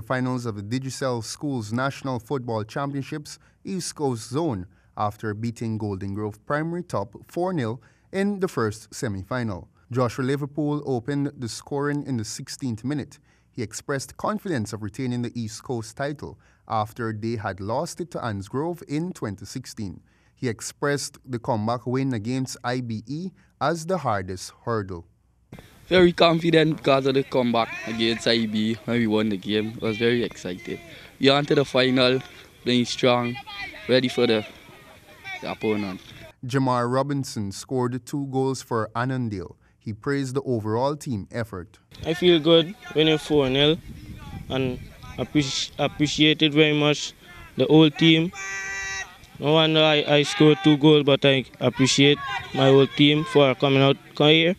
The finals of the Digicel Schools National Football Championships East Coast Zone after beating Golden Grove Primary top 4-0 in the first semi-final. Joshua Liverpool opened the scoring in the 16th minute. He expressed confidence of retaining the East Coast title after they had lost it to Ansgrove in 2016. He expressed the comeback win against IBE as the hardest hurdle. Very confident because of the comeback against IB when we won the game. I was very excited. We on to the final, playing strong, ready for the opponent. Jamar Robinson scored 2 goals for Annandale. He praised the overall team effort. I feel good winning 4-0 and appreciated very much the whole team. No wonder I scored 2 goals, but I appreciate my whole team for coming out here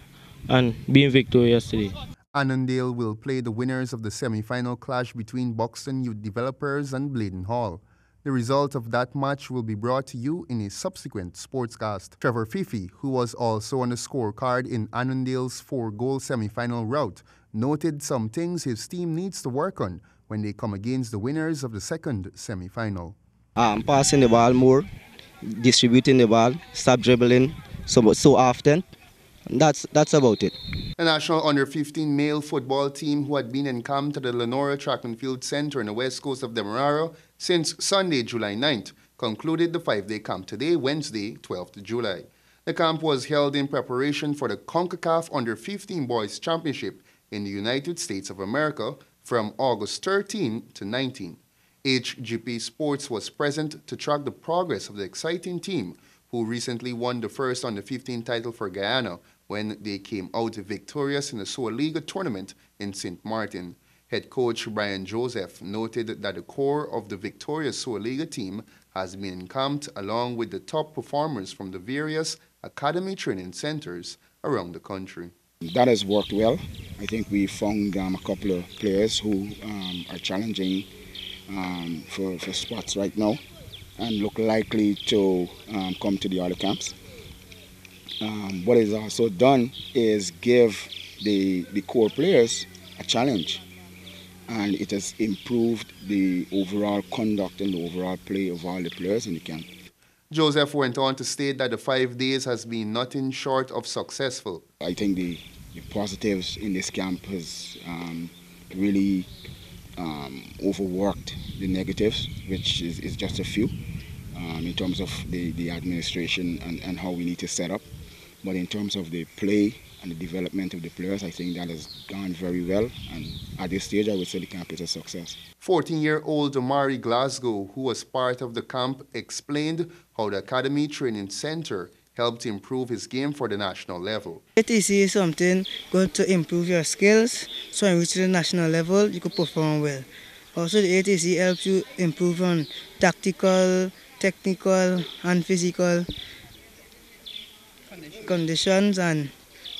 and being victorious today. Annandale will play the winners of the semi-final clash between Buxton Youth Developers and Bladen Hall. The result of that match will be brought to you in a subsequent sportscast. Trevor Fifi, who was also on the scorecard in Annandale's 4-goal semi-final rout, noted some things his team needs to work on when they come against the winners of the second semi-final. Passing the ball more, distributing the ball, stop dribbling so often. That's about it. The national under-15 male football team, who had been encamped at the Lenora Track and Field Center in the west coast of Demerara since Sunday, July 9th, concluded the 5-day camp today, Wednesday, 12th July. The camp was held in preparation for the CONCACAF Under-15 Boys Championship in the United States of America from August 13 to 19. HGP Sports was present to track the progress of the exciting team, who recently won the first under-15 title for Guyana when they came out victorious in the Soul League tournament in St. Martin. Head coach Brian Joseph noted that the core of the victorious Soul League team has been encamped along with the top performers from the various academy training centers around the country. That has worked well. I think we found a couple of players who are challenging for spots right now and look likely to come to the other camps. What is also done is give the core players a challenge, and it has improved the overall conduct and the overall play of all the players in the camp. Joseph went on to state that the 5 days has been nothing short of successful. I think the positives in this camp has really overworked the negatives, which is just a few in terms of the administration and how we need to set up. But in terms of the play and the development of the players, I think that has gone very well. And at this stage, I would say the camp is a success. 14-year-old Amari Glasgow, who was part of the camp, explained how the Academy Training Center helped improve his game for the national level. ATC is something good to improve your skills, so when you reach the national level, you could perform well. Also, the ATC helps you improve on tactical, technical, and physical conditions, and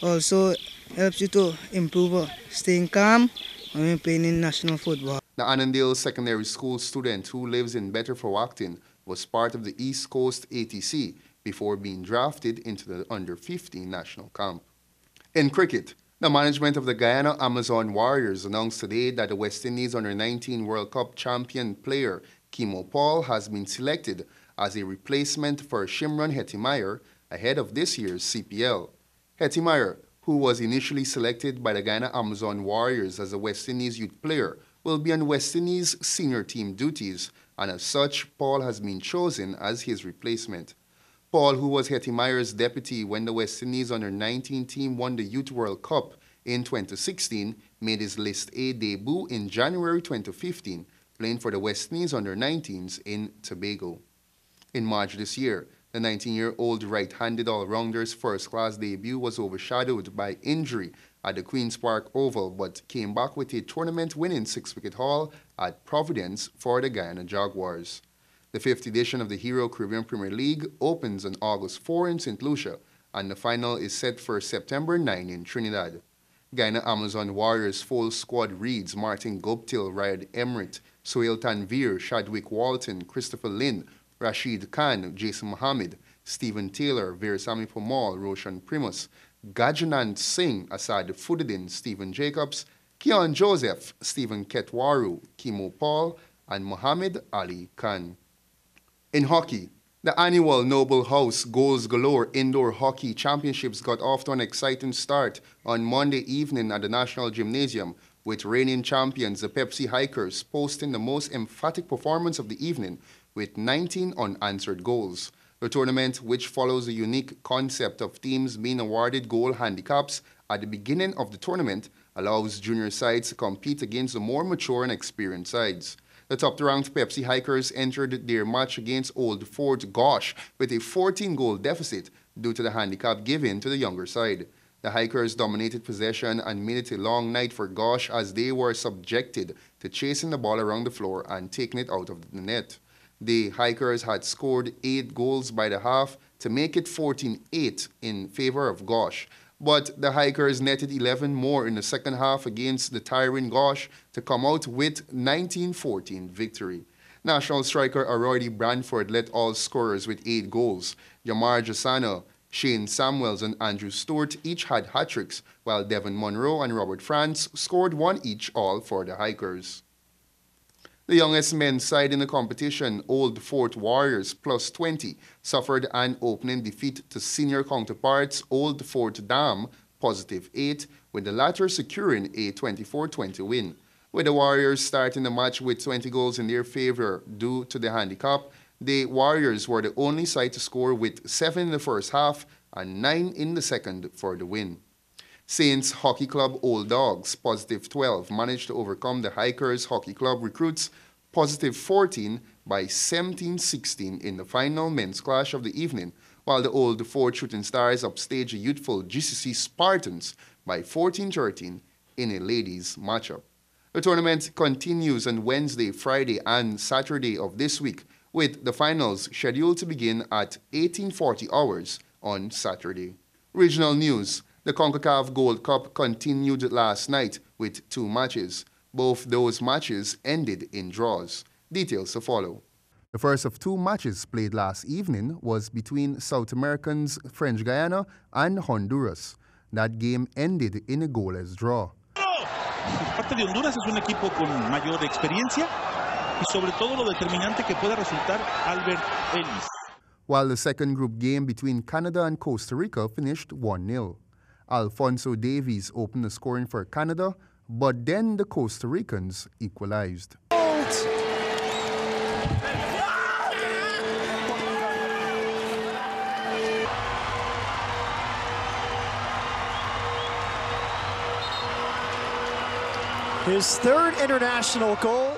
also helps you to improve staying calm when you're playing in national football. The Annandale Secondary School student who lives in Bedford-Acton was part of the East Coast ATC before being drafted into the under-15 national camp. In cricket, the management of the Guyana Amazon Warriors announced today that the West Indies under-19 World Cup champion player Kimo Paul has been selected as a replacement for Shimron Hettimeyer ahead of this year's CPL. Hettimeyer, who was initially selected by the Guyana Amazon Warriors as a West Indies youth player, will be on West Indies senior team duties, and as such, Paul has been chosen as his replacement. Paul, who was Hettimeyer's deputy when the West Indies under-19 team won the Youth World Cup in 2016, made his List A debut in January 2015, playing for the West Indies under-19s in Tobago. In March this year, the 19-year-old right-handed all-rounder's first-class debut was overshadowed by injury at the Queen's Park Oval, but came back with a tournament-winning 6-wicket haul at Providence for the Guyana Jaguars. The 5th edition of the Hero Caribbean Premier League opens on August 4 in St. Lucia, and the final is set for September 9 in Trinidad. Guyana Amazon Warriors full squad reads Martin Guptill, Ryan Emrit, Sohail Tanvir, Chadwick Walton, Christopher Lynn, Rashid Khan, Jason Mohammed, Stephen Taylor, Veersamy Pomal, Roshan Primus, Gajanant Singh, Asad Fuddin, Stephen Jacobs, Keon Joseph, Stephen Ketwaru, Kimo Paul, and Muhammad Ali Khan. In hockey, the annual Noble House Goals Galore Indoor Hockey Championships got off to an exciting start on Monday evening at the National Gymnasium, with reigning champions, the Pepsi Hikers, posting the most emphatic performance of the evening with 19 unanswered goals. The tournament, which follows a unique concept of teams being awarded goal handicaps at the beginning of the tournament, allows junior sides to compete against the more mature and experienced sides. The top-ranked Pepsi Hikers entered their match against Old Fort Gosh with a 14-goal deficit due to the handicap given to the younger side. The Hikers dominated possession and made it a long night for Gosh as they were subjected to chasing the ball around the floor and taking it out of the net. The Hikers had scored 8 goals by the half to make it 14-8 in favor of Gosh, but the Hikers netted 11 more in the second half against the tiring Gosh to come out with 19-14 victory. National striker Arroyo Branford led all scorers with 8 goals. Jamar Jasano, Shane Samuels, and Andrew Stewart each had hat-tricks, while Devin Monroe and Robert France scored 1 each, all for the Hikers. The youngest men's side in the competition, Old Fort Warriors plus 20, suffered an opening defeat to senior counterparts Old Fort Dam positive 8, with the latter securing a 24-20 win. With the Warriors starting the match with 20 goals in their favor due to the handicap, the Warriors were the only side to score with 7 in the first half and 9 in the second for the win. Saints Hockey Club Old Dogs, positive 12, managed to overcome the Hikers Hockey Club recruits, positive 14, by 17-16 in the final men's clash of the evening, while the Old Fort Shooting Stars upstaged the youthful GCC Spartans by 14-13 in a ladies' matchup. The tournament continues on Wednesday, Friday, and Saturday of this week, with the finals scheduled to begin at 18:40 hours on Saturday. Regional news. The CONCACAF Gold Cup continued last night with 2 matches. Both those matches ended in draws. Details to follow. The first of 2 matches played last evening was between South Americans French Guiana and Honduras. That game ended in a goalless draw. Parte de Honduras es un equipo con mayor experiencia y sobre todo lo determinante que pueda resultar Albert Ellis. While the second group game between Canada and Costa Rica finished 1-0. Alfonso Davies opened the scoring for Canada, but then the Costa Ricans equalized. His third international goal